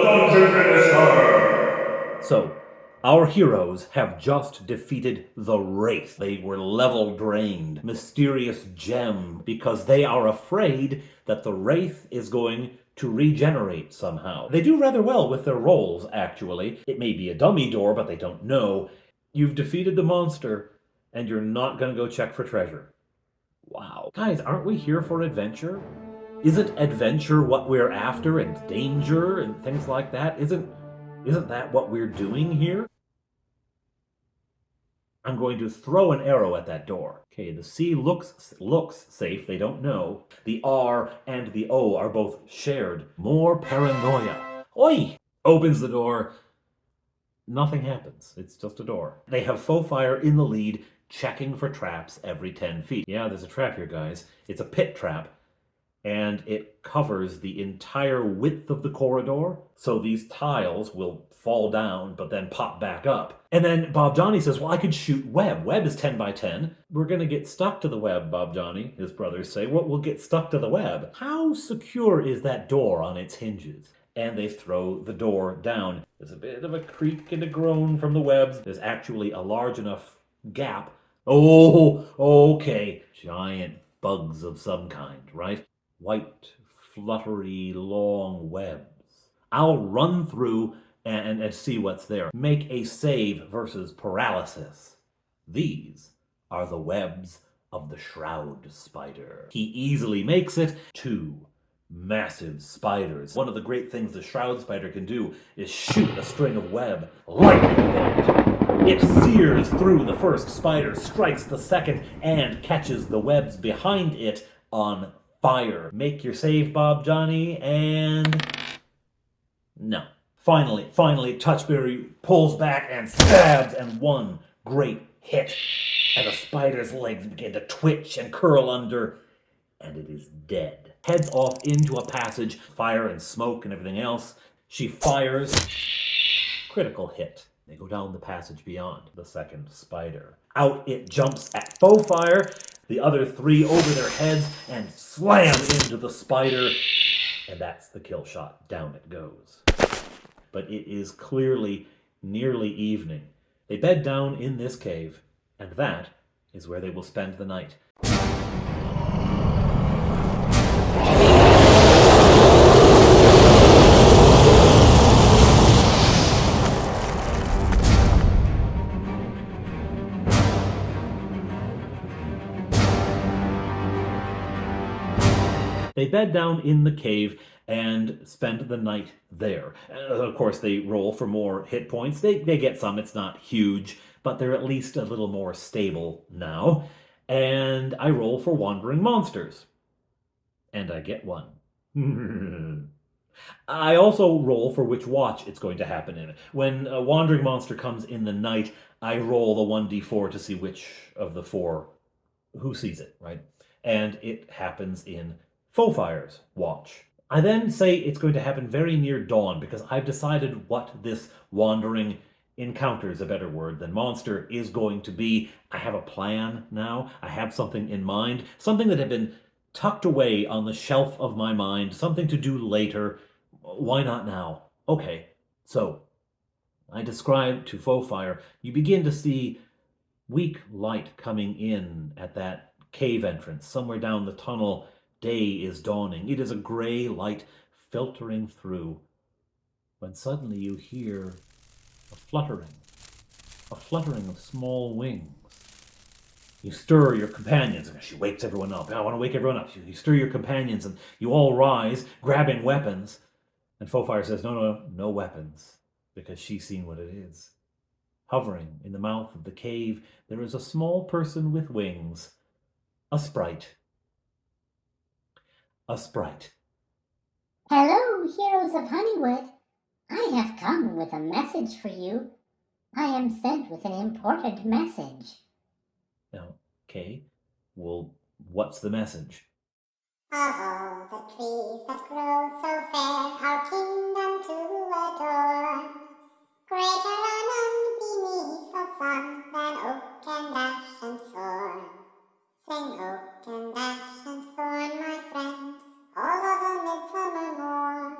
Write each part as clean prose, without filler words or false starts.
dungeon minister! So, our heroes have just defeated the Wraith. They were level drained, mysterious gem, because they are afraid that the Wraith is going to regenerate somehow. They do rather well with their rolls, actually. It may be a dummy door, but they don't know. You've defeated the monster, and you're not going to go check for treasure. Wow. Guys, aren't we here for adventure? Isn't adventure what we're after, and danger, and things like that? Isn't that what we're doing here? I'm going to throw an arrow at that door. Okay, the C looks safe, they don't know. The R and the O are both shared. More paranoia. Oi! Opens the door. Nothing happens. It's just a door. They have faux fire in the lead, checking for traps every 10 feet. Yeah, there's a trap here, guys. It's a pit trap, and it covers the entire width of the corridor, so these tiles will fall down, but then pop back up. And then Bob Johnny says, well, I could shoot web. Web is 10 by 10. We're going to get stuck to the web, Bob Johnny, his brothers say. Well, we'll get stuck to the web. How secure is that door on its hinges? And they throw the door down. There's a bit of a creak and a groan from the webs. There's actually a large enough gap. Oh, okay. Giant bugs of some kind, right? White, fluttery, long webs. I'll run through and see what's there. Make a save versus paralysis. These are the webs of the Shroud Spider. He easily makes it. 2 massive spiders. One of the great things the Shroud Spider can do is shoot a string of web lightning bolt. It sears through the first spider, strikes the second, and catches the webs behind it on fire. Make your save, Bob Johnny, and no. Finally, Touchberry pulls back and stabs, and one great hit. And the spider's legs begin to twitch and curl under, and it is dead. Heads off into a passage, fire and smoke and everything else. She fires. Critical hit. They go down the passage beyond the second spider. Out it jumps at faux fire. The other 3 over their heads and slam into the spider. And that's the kill shot. Down it goes. But it is clearly nearly evening. They bed down in this cave, and that is where they will spend the night. They bed down in the cave and spend the night there. Of course, they roll for more hit points. They get some. It's not huge, but they're at least a little more stable now. And I roll for wandering monsters. And I get 1. I also roll for which watch it's going to happen in. When a wandering monster comes in the night, I roll the 1d4 to see which of the 4 who sees it, right? And it happens in Faux Fire's watch. I then say it's going to happen very near dawn because I've decided what this wandering encounter is a better word than monster is going to be. I have a plan now. I have something in mind, something that had been tucked away on the shelf of my mind, something to do later. Why not now? Okay, so I describe to Faux Fire, you begin to see weak light coming in at that cave entrance, somewhere down the tunnel. Day is dawning. It is a gray light filtering through, when suddenly you hear a fluttering of small wings. You stir your companions, and she wakes everyone up. I want to wake everyone up. You stir your companions, and you all rise, grabbing weapons. And Faux Fire says, no weapons, because she's seen what it is. Hovering in the mouth of the cave, there is a small person with wings, a sprite. A sprite. Hello, heroes of Honeywood. I have come with a message for you. I am sent with an important message. Okay. Well, what's the message? Of all the trees that grow so fair, our kingdom to adore, greater are none beneath the sun than oak and ash and thorn. Sing oak and ash and thorn, my friends, all of a midsummer morn.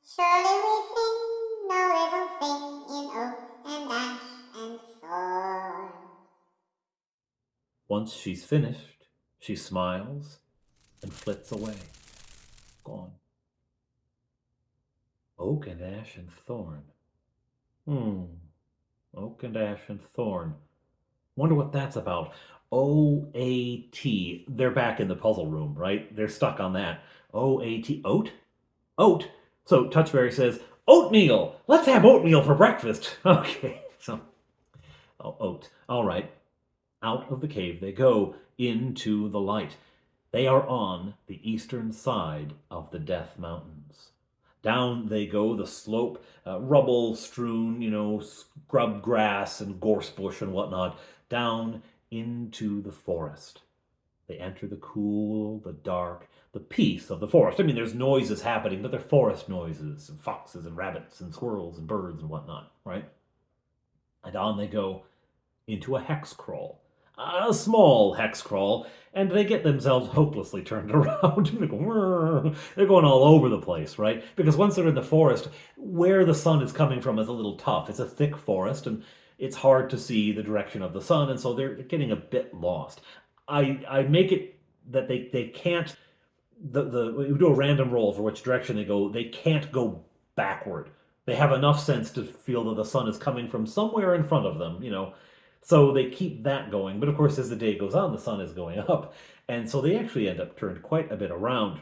Surely we Once she's finished, she smiles and flits away. Gone. Oak and ash and thorn. Oak and ash and thorn. Wonder what that's about. O-A-T. They're back in the puzzle room, right? They're stuck on that. O-A-T. Oat? Oat. So Touchberry says, oatmeal! Let's have oatmeal for breakfast. Okay, so, oat. All right. Out of the cave they go, into the light. They are on the eastern side of the Death Mountains. Down they go, the slope, rubble-strewn, scrub grass and gorse bush and whatnot, down into the forest. They enter the cool, the dark, the peace of the forest. I mean, there's noises happening, but they're forest noises, and foxes and rabbits and squirrels and birds and whatnot, right? And on they go into a hex crawl. A small hex crawl, and they get themselves hopelessly turned around. They're going all over the place, right? Because once they're in the forest, where the sun is coming from is a little tough. It's a thick forest, and it's hard to see the direction of the sun, and so they're getting a bit lost. I make it that they can't, we do a random roll for which direction they go. They can't go backward. They have enough sense to feel that the sun is coming from somewhere in front of them, So they keep that going. But of course, as the day goes on, the sun is going up. And so they actually end up turned quite a bit around.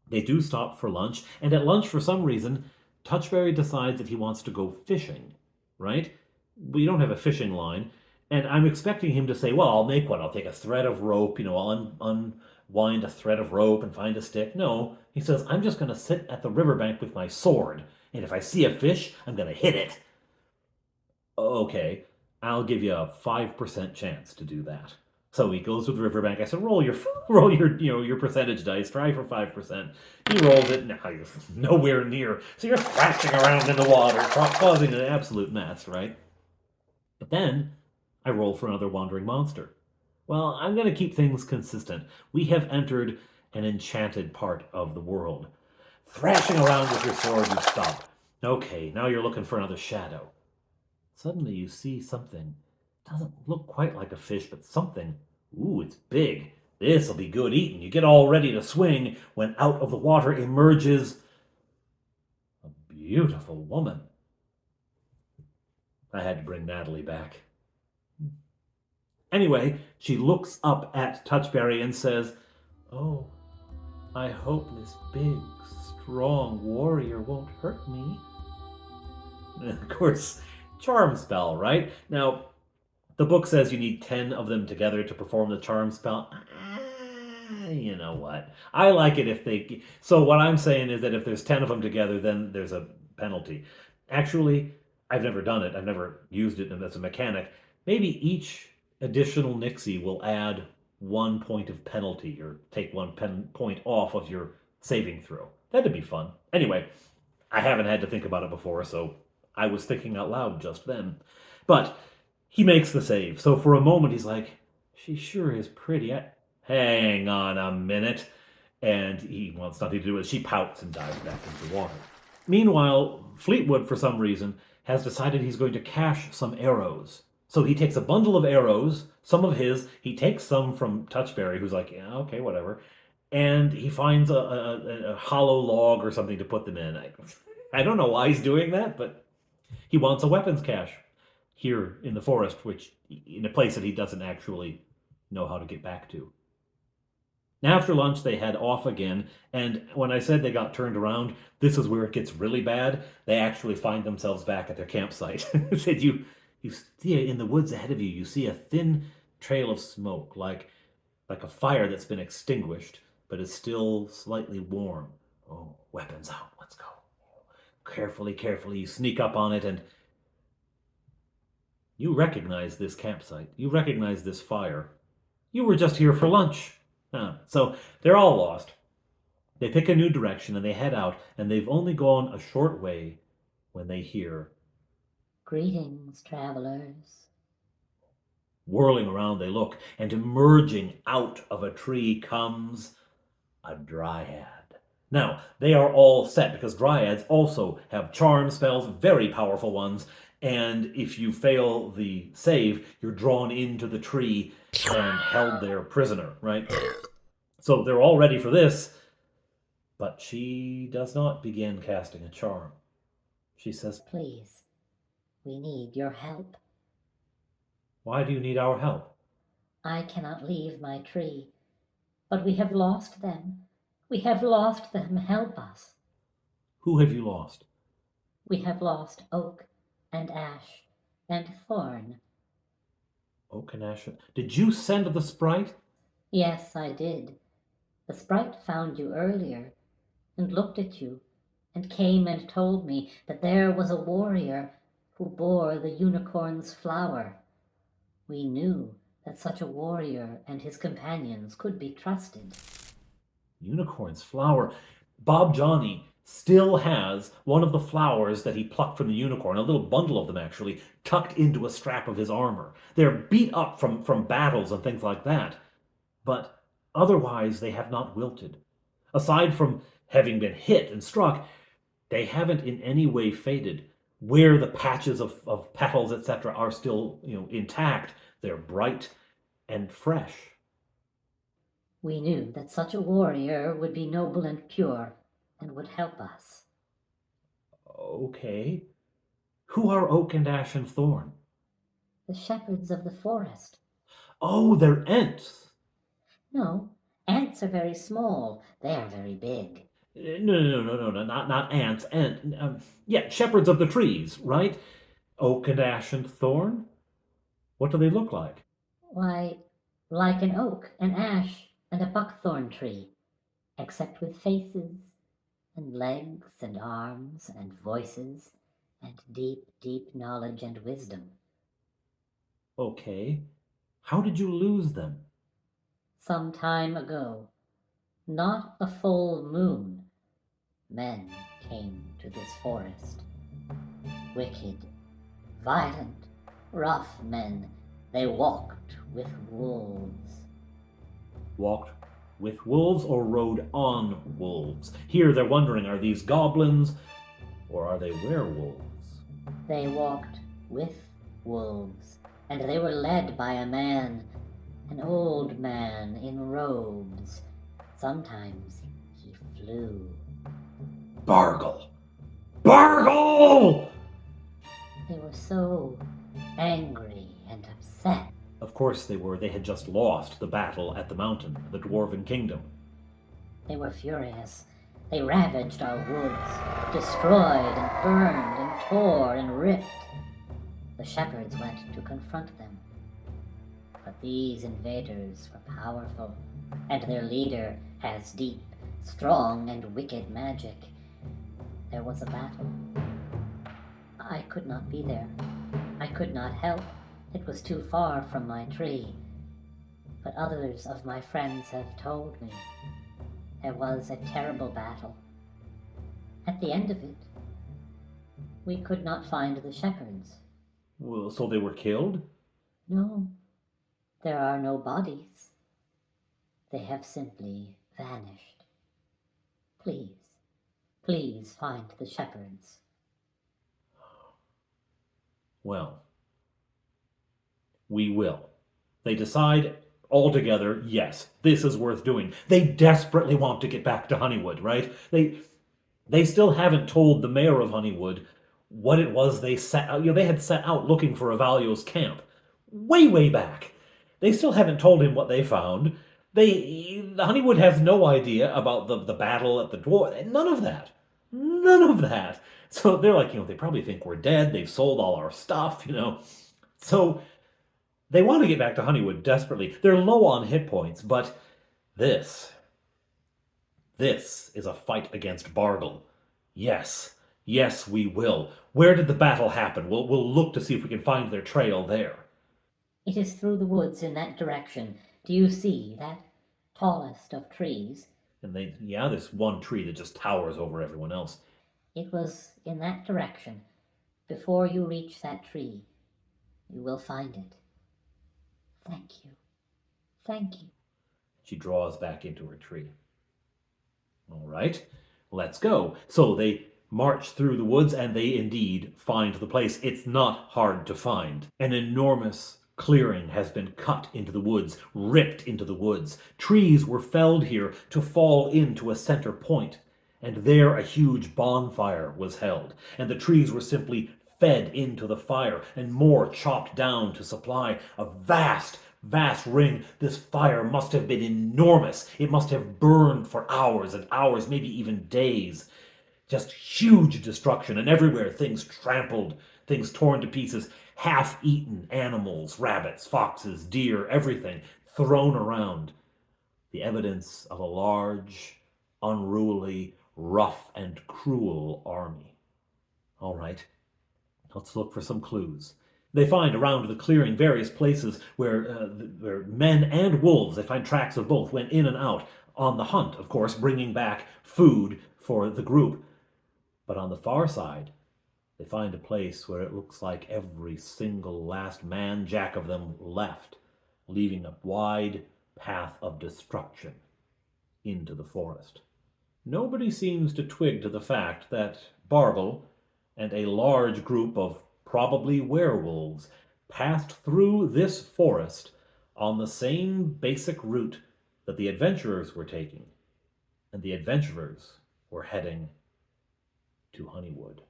They do stop for lunch. And at lunch, for some reason, Touchberry decides that he wants to go fishing, right? We don't have a fishing line. And I'm expecting him to say, well, I'll make one. I'll take a thread of rope, I'll unwind a thread of rope and find a stick. No, he says, I'm just going to sit at the riverbank with my sword. And if I see a fish, I'm going to hit it. Okay. I'll give you a 5% chance to do that. So he goes to the riverbank. I said, roll your percentage dice. Try for 5%. He rolls it. Now you're nowhere near. So you're thrashing around in the water, causing an absolute mess, right? But then I roll for another wandering monster. Well, I'm going to keep things consistent. We have entered an enchanted part of the world. Thrashing around with your sword, you stop. Okay, now you're looking for another shadow. Suddenly you see something. Doesn't look quite like a fish, but something. Ooh, it's big. This'll be good eating. You get all ready to swing when out of the water emerges a beautiful woman. I had to bring Natalie back. Anyway, she looks up at Touchberry and says, oh, I hope this big, strong warrior won't hurt me. And of course, charm spell, right? Now, the book says you need 10 of them together to perform the charm spell. You know what? I like it if they... So what I'm saying is that if there's 10 of them together, then there's a penalty. Actually, I've never done it. I've never used it as a mechanic. Maybe each additional Nixie will add 1 point of penalty or take 1 point off of your saving throw. That'd be fun. Anyway, I haven't had to think about it before, so I was thinking out loud just then. But he makes the save. So for a moment, he's like, she sure is pretty. Hang on a minute. And he wants nothing to do with it. She pouts and dives back into the water. Meanwhile, Fleetwood, for some reason, has decided he's going to cache some arrows. So he takes a bundle of arrows, some of his, he takes some from Touchberry, who's like, yeah, okay, whatever. And he finds a hollow log or something to put them in. I don't know why he's doing that, but he wants a weapons cache here in the forest, which in a place that he doesn't actually know how to get back to. After lunch, they head off again, and when I said they got turned around, this is where it gets really bad. They actually find themselves back at their campsite. Said you see in the woods ahead of you, you see a thin trail of smoke, like a fire that's been extinguished, but is still slightly warm. Oh, weapons out, let's go. Carefully, you sneak up on it, and you recognize this campsite. You recognize this fire. You were just here for lunch. So they're all lost. They pick a new direction and they head out, and they've only gone a short way when they hear, greetings, travelers. Whirling around they look, and emerging out of a tree comes a Dryad. Now, they are all set because Dryads also have charm spells, very powerful ones, And if you fail the save, you're drawn into the tree and held there prisoner, right? So they're all ready for this, but she does not begin casting a charm. She says, Please, we need your help. "Why do you need our help?" I cannot leave my tree, but we have lost them. We have lost them. Help us. "Who have you lost?" We have lost oak and ash and thorn. Oak and ash. Did you send the sprite? Yes, I did. The sprite found you earlier and looked at you and came and told me that there was a warrior who bore the unicorn's flower. We knew that such a warrior and his companions could be trusted. Unicorn's flower. Bob Johnny still has one of the flowers that he plucked from the unicorn, a little bundle of them actually, tucked into a strap of his armor. They're beat up from battles and things like that, but otherwise they have not wilted. Aside from having been hit and struck, they haven't in any way faded. Where the patches of petals, etc., are still, intact, they're bright and fresh. We knew that such a warrior would be noble and pure and would help us. Okay. Who are Oak and Ash and Thorn? The shepherds of the forest. Oh, they're Ents. No, ants are very small. They are very big. No, not ants. Shepherds of the trees, right? Oak and Ash and Thorn? What do they look like? Why, like an oak, an ash, and a buckthorn tree, except with faces, and legs, and arms, and voices, and deep, deep knowledge and wisdom. Okay. How did you lose them? Some time ago, not a full moon, men came to this forest. Wicked, violent, rough men. They walked with wolves. Walked with wolves or rode on wolves? Here they're wondering, are these goblins or are they werewolves? They walked with wolves, and they were led by a man, an old man in robes. Sometimes he flew. Bargle! Bargle! They were so angry and upset. Of course they were. They had just lost the battle at the mountain, the Dwarven Kingdom. They were furious. They ravaged our woods, destroyed and burned and tore and ripped. The shepherds went to confront them. But these invaders were powerful, and their leader has deep, strong, and wicked magic. There was a battle. I could not be there. I could not help. It was too far from my tree. But others of my friends have told me there was a terrible battle. At the end of it, we could not find the shepherds. Well, so they were killed? No, there are no bodies. They have simply vanished. Please, please find the shepherds. Well, we will. They decide altogether, yes, this is worth doing. They desperately want to get back to Honeywood, right? They still haven't told the mayor of Honeywood what it was they set out. They had set out looking for Avalio's camp way back. They still haven't told him what they found. Honeywood has no idea about the battle at the dwarf. None of that. None of that. So they're like, they probably think we're dead. They've sold all our stuff, So they want to get back to Honeywood desperately. They're low on hit points, but this is a fight against Bargle. Yes, we will. Where did the battle happen? We'll look to see if we can find their trail there. It is through the woods in that direction. Do you see that tallest of trees? And this one tree that just towers over everyone else. It was in that direction. Before you reach that tree, you will find it. Thank you. Thank you. She draws back into her tree. All right, let's go. So they march through the woods, and they indeed find the place. It's not hard to find. An enormous clearing has been cut into the woods, ripped into the woods. Trees were felled here to fall into a center point, and there a huge bonfire was held, and the trees were simply fed into the fire, and more chopped down to supply a vast ring. This fire must have been enormous. It must have burned for hours and hours, maybe even days. Just huge destruction, and everywhere things trampled, things torn to pieces, half-eaten animals, rabbits, foxes, deer, everything thrown around. The evidence of a large, unruly, rough and cruel army. All right, let's look for some clues. They find around the clearing various places where men and wolves, they find tracks of both, went in and out on the hunt, of course, bringing back food for the group. But on the far side, they find a place where it looks like every single last man jack of them left, leaving a wide path of destruction into the forest. Nobody seems to twig to the fact that Bargle and a large group of probably werewolves passed through this forest on the same basic route that the adventurers were taking, and the adventurers were heading to Honeywood.